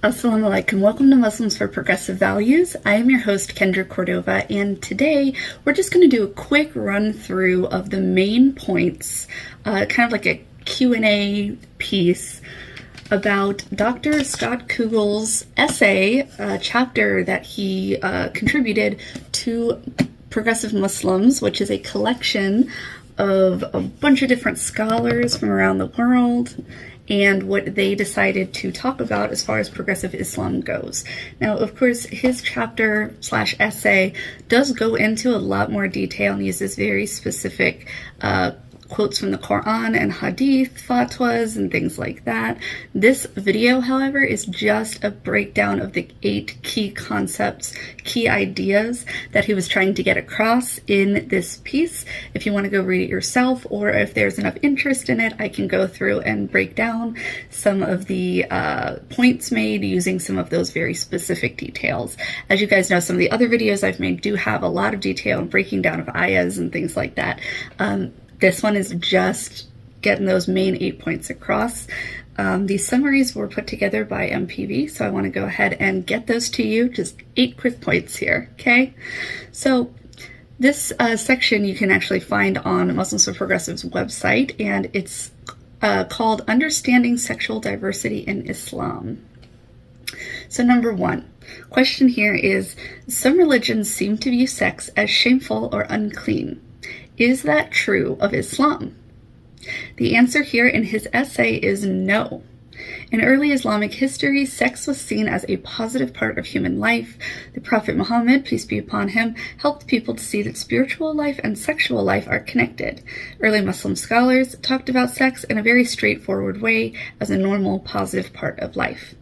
Assalamu alaikum. Welcome to Muslims for Progressive Values. I am your host, Kendra Cordova, and today we're just going to do a quick run through of the main points, kind of like a Q&A piece about Dr. Scott Kuggle's essay, chapter that he contributed to Progressive Muslims, which is a collection of a bunch of different scholars from around the world and what they decided to talk about as far as progressive Islam goes. Now, of course, his chapter / essay does go into a lot more detail and uses very specific quotes from the Quran and Hadith, fatwas, and things like that. This video, however, is just a breakdown of the 8 key concepts, key ideas that he was trying to get across in this piece. If you want to go read it yourself, or if there's enough interest in it, I can go through and break down some of the points made using some of those very specific details. As you guys know, some of the other videos I've made do have a lot of detail and breaking down of ayahs and things like that. This one is just getting those main 8 points across. These summaries were put together by MPV, so I want to go ahead and get those to you. Just 8 quick points here, okay? So this section you can actually find on Muslims for Progressive's website, and it's called Understanding Sexual Diversity in Islam. So number 1, question here is, some religions seem to view sex as shameful or unclean. Is that true of Islam? The answer here in his essay is no. In early Islamic history, sex was seen as a positive part of human life. The Prophet Muhammad, peace be upon him, helped people to see that spiritual life and sexual life are connected. Early Muslim scholars talked about sex in a very straightforward way as a normal, positive part of life.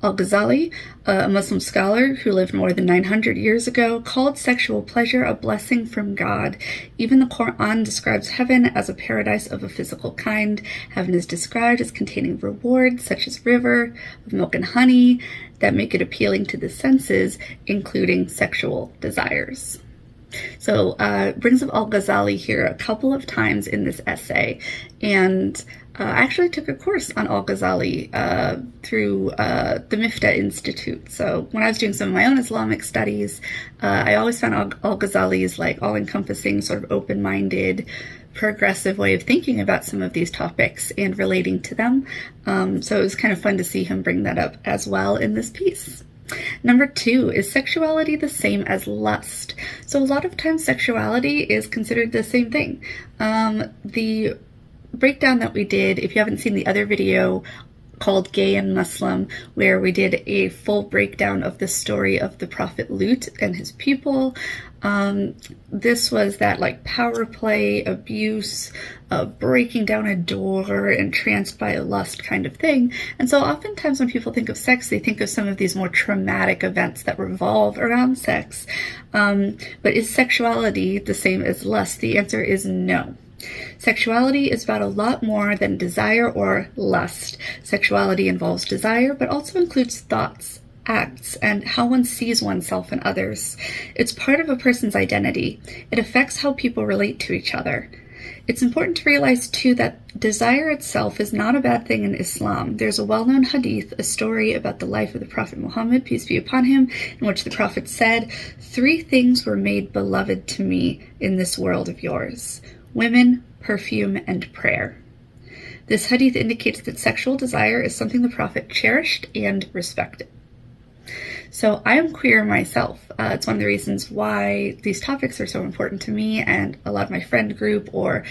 Al-Ghazali, a Muslim scholar who lived more than 900 years ago, called sexual pleasure a blessing from God. Even the Quran describes heaven as a paradise of a physical kind. Heaven is described as containing rewards such as river of milk and honey that make it appealing to the senses, including sexual desires. So brings up Al-Ghazali here a couple of times in this essay, and I actually took a course on Al-Ghazali through the Mifta Institute. So when I was doing some of my own Islamic studies, I always found Al-Ghazali's like all-encompassing, sort of open-minded, progressive way of thinking about some of these topics and relating to them. So it was kind of fun to see him bring that up as well in this piece. Number 2, is sexuality the same as lust? So a lot of times sexuality is considered the same thing. The breakdown that we did, if you haven't seen the other video called Gay and Muslim, where we did a full breakdown of the story of the Prophet Lut and his people, this was that like power play, abuse, breaking down a door, entranced by a lust kind of thing. And so oftentimes when people think of sex, they think of some of these more traumatic events that revolve around sex. But is sexuality the same as lust? The answer is no. Sexuality is about a lot more than desire or lust. Sexuality involves desire, but also includes thoughts, acts, and how one sees oneself and others. It's part of a person's identity. It affects how people relate to each other. It's important to realize, too, that desire itself is not a bad thing in Islam. There's a well-known hadith, a story about the life of the Prophet Muhammad, peace be upon him, in which the Prophet said, 3 things were made beloved to me in this world of yours: women, perfume, and prayer. This hadith indicates that sexual desire is something the Prophet cherished and respected. So I am queer myself. It's one of the reasons why these topics are so important to me and a lot of my friend group, or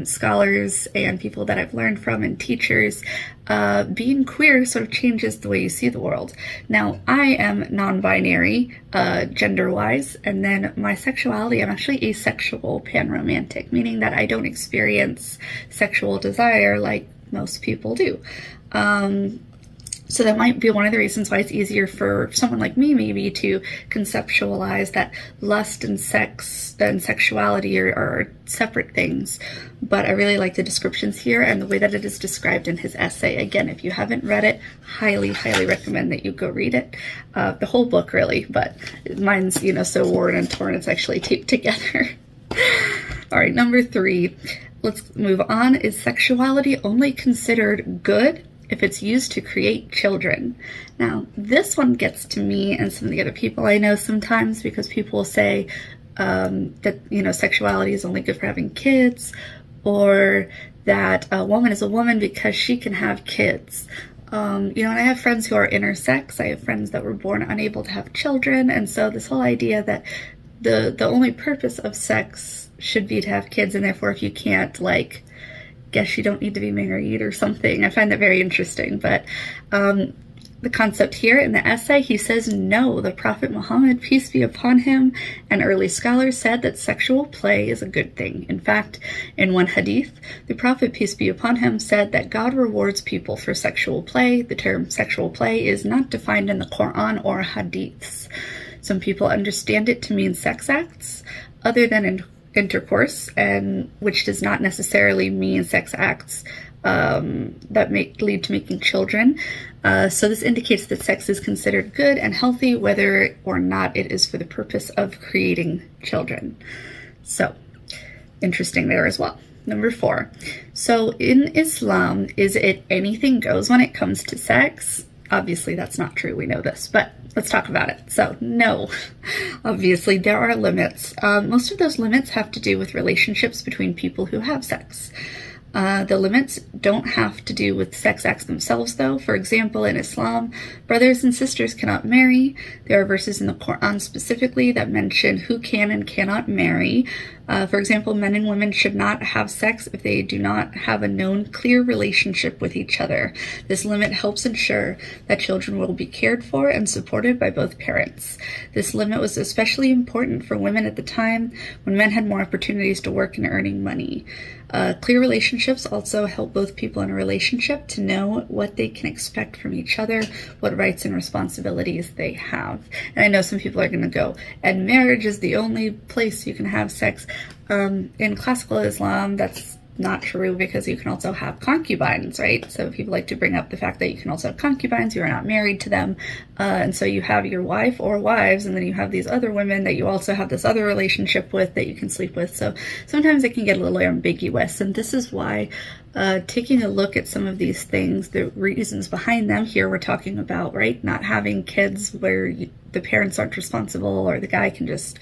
scholars and people that I've learned from and teachers. Being queer sort of changes the way you see the world. Now, I am non-binary, gender-wise, and then my sexuality, I'm actually asexual panromantic, meaning that I don't experience sexual desire like most people do. So that might be one of the reasons why it's easier for someone like me maybe to conceptualize that lust and sex and sexuality are separate things. But I really like the descriptions here and the way that it is described in his essay. Again, if you haven't read it, highly, highly recommend that you go read it. The whole book, really, but mine's, so worn and torn, it's actually taped together. All right, number 3. Let's move on. Is sexuality only considered good if it's used to create children. Now, this one gets to me and some of the other people I know sometimes, because people will say that, sexuality is only good for having kids, or that a woman is a woman because she can have kids. And I have friends who are intersex. I have friends that were born unable to have children, and so this whole idea that the only purpose of sex should be to have kids, and therefore if you can't, guess you don't need to be married or something. I find that very interesting. But the concept here in the essay, he says no. The Prophet Muhammad, peace be upon him, and early scholars said that sexual play is a good thing. In fact, in one hadith, the Prophet, peace be upon him, said that God rewards people for sexual play. The term sexual play is not defined in the Quran or hadiths. Some people understand it to mean sex acts other than intercourse, and which does not necessarily mean sex acts that lead to making children. So this indicates that sex is considered good and healthy, whether or not it is for the purpose of creating children. So, interesting there as well. Number 4. So in Islam, is it anything goes when it comes to sex? Obviously, that's not true. We know this, but let's talk about it. So, no. Obviously, there are limits. Most of those limits have to do with relationships between people who have sex. The limits don't have to do with sex acts themselves, though. For example, in Islam, brothers and sisters cannot marry. There are verses in the Quran specifically that mention who can and cannot marry. For example, men and women should not have sex if they do not have a known clear relationship with each other. This limit helps ensure that children will be cared for and supported by both parents. This limit was especially important for women at the time when men had more opportunities to work and earning money. Clear relationships also help both people in a relationship to know what they can expect from each other, what rights and responsibilities they have. And I know some people are going to go, and marriage is the only place you can have sex. In classical Islam, that's not true, because you can also have concubines, right? So people like to bring up the fact that you can also have concubines. You are not married to them. And so you have your wife or wives, and then you have these other women that you also have this other relationship with that you can sleep with. So sometimes it can get a little ambiguous. And this is why taking a look at some of these things, the reasons behind them, here we're talking about, right, not having kids where the parents aren't responsible, or the guy can just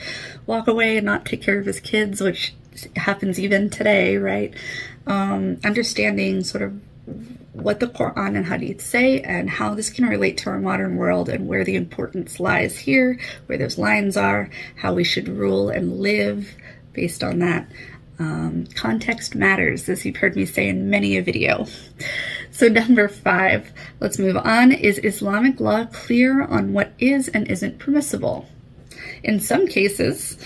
walk away and not take care of his kids, which happens even today, right? Understanding sort of what the Quran and Hadith say and how this can relate to our modern world, and where the importance lies here, where those lines are, how we should rule and live based on that. Context matters, as you've heard me say in many a video. So number 5, let's move on. Is Islamic law clear on what is and isn't permissible? In some cases,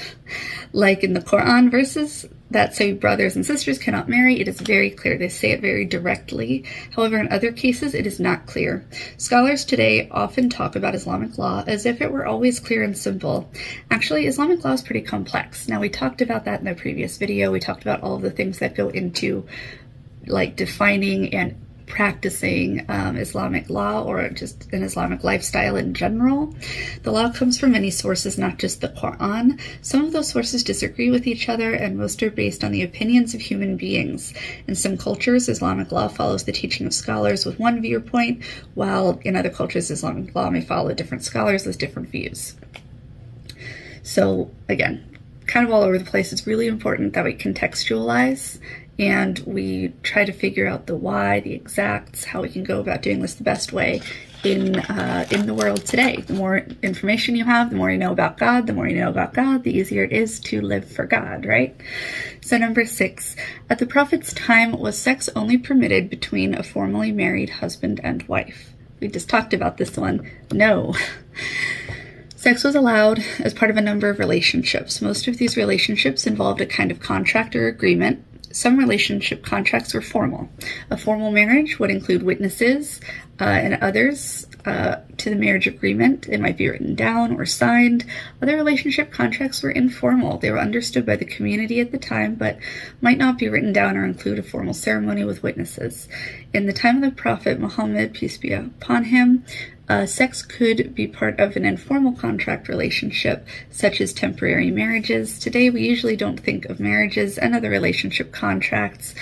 like in the Quran verses that say brothers and sisters cannot marry, it is very clear. They say it very directly. However, in other cases, it is not clear. Scholars today often talk about Islamic law as if it were always clear and simple. Actually, Islamic law is pretty complex. Now, we talked about that in the previous video. We talked about all of the things that go into defining and practicing Islamic law, or just an Islamic lifestyle in general. The law comes from many sources, not just the Quran. Some of those sources disagree with each other, and most are based on the opinions of human beings. In some cultures, Islamic law follows the teaching of scholars with one viewpoint, while in other cultures, Islamic law may follow different scholars with different views. So again, kind of all over the place. It's really important that we contextualize and we try to figure out the why, the exacts, how we can go about doing this the best way in the world today. The more information you have, the more you know about God. The more you know about God, the easier it is to live for God, right? So number 6, at the Prophet's time, was sex only permitted between a formally married husband and wife? We just talked about this one. No. Sex was allowed as part of a number of relationships. Most of these relationships involved a kind of contract or agreement. Some relationship contracts were formal. A formal marriage would include witnesses and others to the marriage agreement. It might be written down or signed. Other relationship contracts were informal. They were understood by the community at the time, but might not be written down or include a formal ceremony with witnesses. In the time of the Prophet Muhammad, peace be upon him, sex could be part of an informal contract relationship, such as temporary marriages. Today, we usually don't think of marriages and other relationship contracts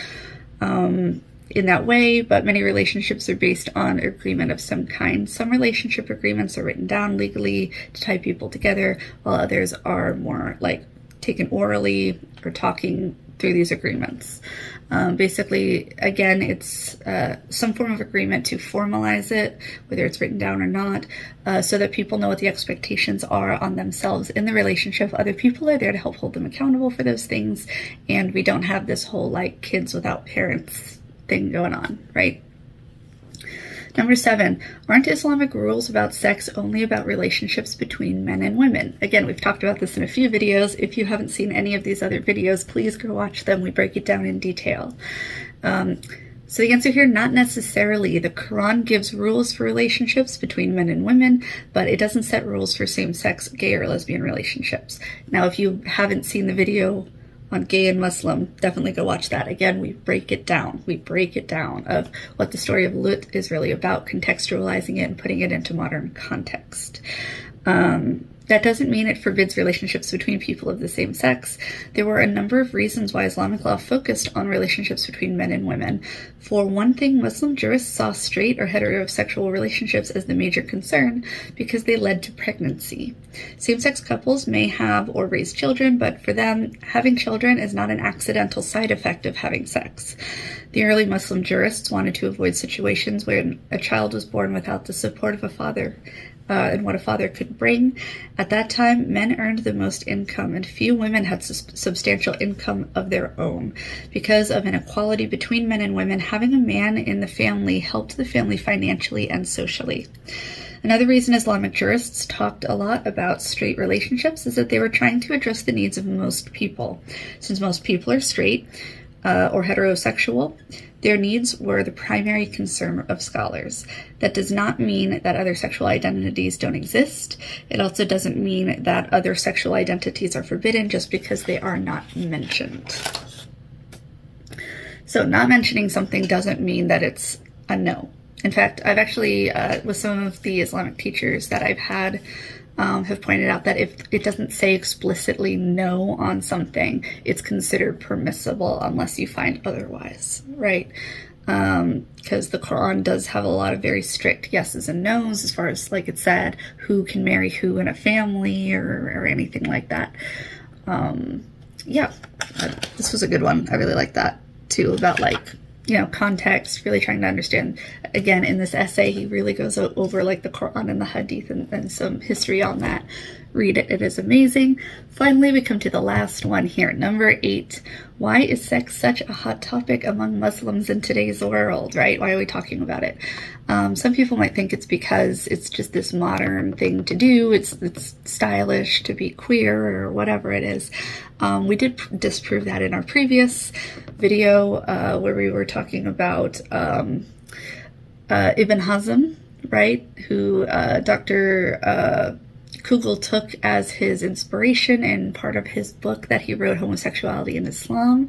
in that way, but many relationships are based on agreement of some kind. Some relationship agreements are written down legally to tie people together, while others are more like taken orally or talking through these agreements. Basically, again, it's some form of agreement to formalize it, whether it's written down or not, so that people know what the expectations are on themselves in the relationship. Other people are there to help hold them accountable for those things, and we don't have this whole like kids without parents thing going on, right? Number 7, aren't Islamic rules about sex only about relationships between men and women? Again, we've talked about this in a few videos. If you haven't seen any of these other videos, please go watch them. We break it down in detail. So the answer here, not necessarily. The Quran gives rules for relationships between men and women, but it doesn't set rules for same-sex gay or lesbian relationships. Now, if you haven't seen the video on gay and Muslim, definitely go watch that. Again, we break it down. We break it down of what the story of Lut is really about, contextualizing it and putting it into modern context. That doesn't mean it forbids relationships between people of the same sex. There were a number of reasons why Islamic law focused on relationships between men and women. For one thing, Muslim jurists saw straight or heterosexual relationships as the major concern because they led to pregnancy. Same-sex couples may have or raise children, but for them, having children is not an accidental side effect of having sex. The early Muslim jurists wanted to avoid situations where a child was born without the support of a father and what a father could bring. At that time, men earned the most income, and few women had substantial income of their own. Because of inequality between men and women, having a man in the family helped the family financially and socially. Another reason Islamic jurists talked a lot about straight relationships is that they were trying to address the needs of most people. Since most people are straight or heterosexual, their needs were the primary concern of scholars. That does not mean that other sexual identities don't exist. It also doesn't mean that other sexual identities are forbidden just because they are not mentioned. So not mentioning something doesn't mean that it's a no. In fact, I've actually, with some of the Islamic teachers that I've had, have pointed out that if it doesn't say explicitly no on something, it's considered permissible unless you find otherwise, right? Because the Quran does have a lot of very strict yeses and nos as far as, like it said, who can marry who in a family or anything like that. Yeah, this was a good one. I really like that too, about like, you know, context, really trying to understand. Again, in this essay, he really goes over like the Quran and the Hadith and some history on that. Read it. It is amazing. Finally, we come to the last one here. Number 8. Why is sex such a hot topic among Muslims in today's world, right? Why are we talking about it? Some people might think it's because it's just this modern thing to do. It's stylish to be queer or whatever it is. We did disprove that in our previous video where we were talking about Ibn Hazm, right? Who Dr. Kuggle took as his inspiration and part of his book that he wrote, Homosexuality in Islam.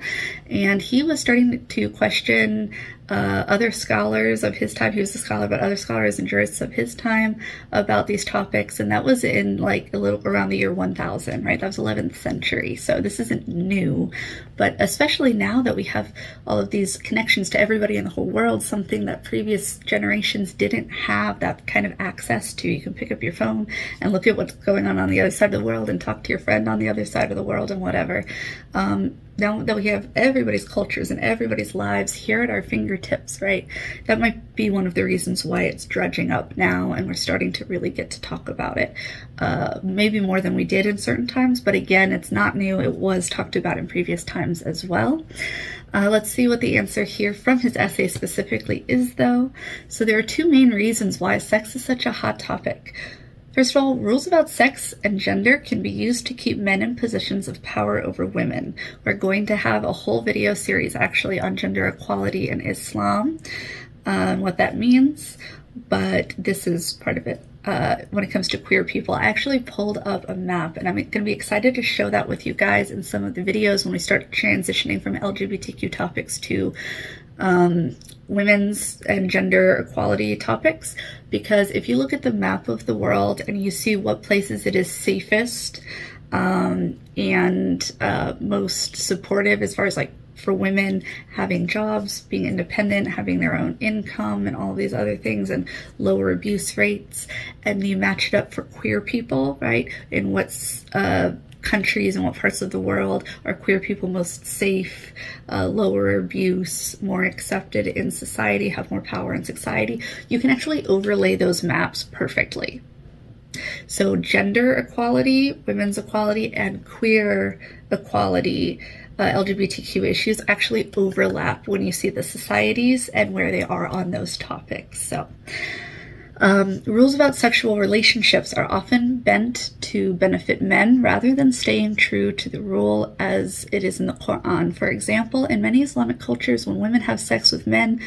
And he was starting to question other scholars of his time. He was a scholar, but other scholars and jurists of his time about these topics. And that was in like a little around the year 1000, right? That was 11th century. So this isn't new, but especially now that we have all of these connections to everybody in the whole world, something that previous generations didn't have that kind of access to. You can pick up your phone and look at what's going on the other side of the world and talk to your friend on the other side of the world and whatever. Now that we have everybody's cultures and everybody's lives here at our fingertips, right? That might be one of the reasons why it's dredging up now and we're starting to really get to talk about it. Maybe more than we did in certain times, but again, it's not new. It was talked about in previous times as well. Let's see what the answer here from his essay specifically is, though. So there are 2 main reasons why sex is such a hot topic. First of all, rules about sex and gender can be used to keep men in positions of power over women. We're going to have a whole video series actually on gender equality in Islam, what that means, but this is part of it. When it comes to queer people, I actually pulled up a map, and I'm going to be excited to show that with you guys in some of the videos when we start transitioning from LGBTQ topics to women's and gender equality topics, because if you look at the map of the world and you see what places it is safest and most supportive as far as like for women having jobs, being independent, having their own income, and all these other things, and lower abuse rates. And you match it up for queer people, right? In what's countries and what parts of the world are queer people most safe, lower abuse, more accepted in society, have more power in society. You can actually overlay those maps perfectly. So gender equality, women's equality, and queer equality, LGBTQ issues actually overlap when you see the societies and where they are on those topics. So rules about sexual relationships are often bent to benefit men rather than staying true to the rule as it is in the Quran. For example, in many Islamic cultures, when women have sex with men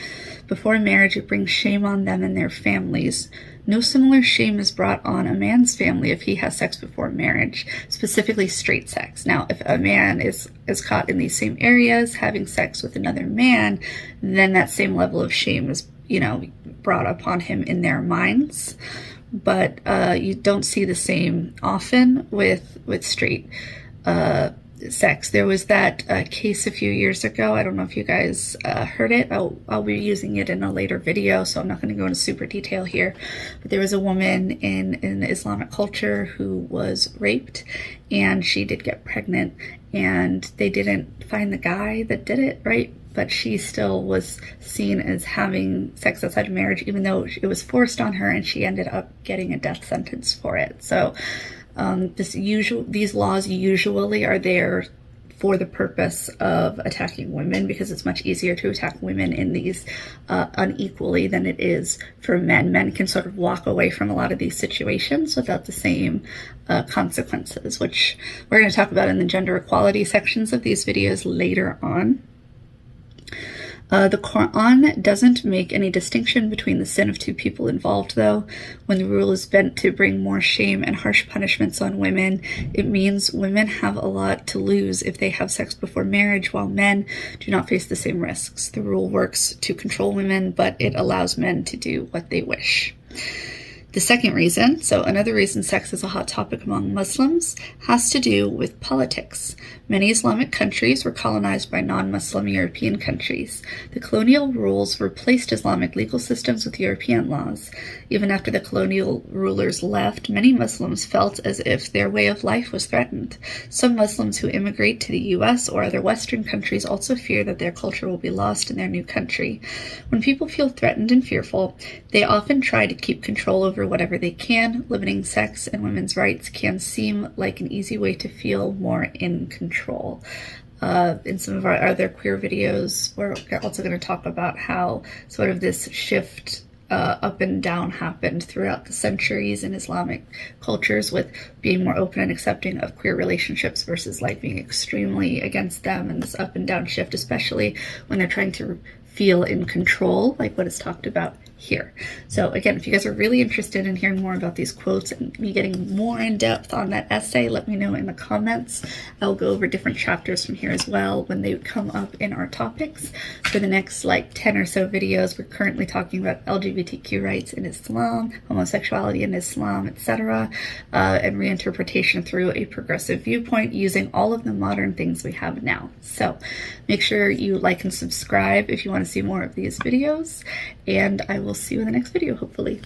before marriage, it brings shame on them and their families. No similar shame is brought on a man's family if he has sex before marriage, specifically straight sex. Now, if a man is caught in these same areas having sex with another man, then that same level of shame is, brought upon him in their minds. But you don't see the same often with straight sex. There was that case a few years ago. I don't know if you guys heard it. I'll be using it in a later video, so I'm not going to go into super detail here. But there was a woman in the Islamic culture who was raped, and she did get pregnant, and they didn't find the guy that did it, right? But she still was seen as having sex outside of marriage, even though it was forced on her, and she ended up getting a death sentence for it. So these laws usually are there for the purpose of attacking women, because it's much easier to attack women in these unequally than it is for men. Men can sort of walk away from a lot of these situations without the same consequences, which we're going to talk about in the gender equality sections of these videos later on. The Quran doesn't make any distinction between the sin of two people involved, though. When the rule is bent to bring more shame and harsh punishments on women, it means women have a lot to lose if they have sex before marriage, while men do not face the same risks. The rule works to control women, but it allows men to do what they wish. The second reason, so another reason sex is a hot topic among Muslims, has to do with politics. Many Islamic countries were colonized by non-Muslim European countries. The colonial rules replaced Islamic legal systems with European laws. Even after the colonial rulers left, many Muslims felt as if their way of life was threatened. Some Muslims who immigrate to the US or other Western countries also fear that their culture will be lost in their new country. When people feel threatened and fearful, they often try to keep control over whatever they can. Limiting sex and women's rights can seem like an easy way to feel more in control. In some of our other queer videos, we're also going to talk about how sort of this shift up and down happened throughout the centuries in Islamic cultures, with being more open and accepting of queer relationships versus like being extremely against them, and this up and down shift, especially when they're trying to feel in control, like what is talked about here. So again, if you guys are really interested in hearing more about these quotes and me getting more in depth on that essay, let me know in the comments. I'll go over different chapters from here as well when they come up in our topics. For the next like 10 or so videos, we're currently talking about LGBTQ rights in Islam, homosexuality in Islam, etc., and reinterpretation through a progressive viewpoint using all of the modern things we have now. So make sure you like and subscribe if you want to see more of these videos, and I will see you in the next video, hopefully.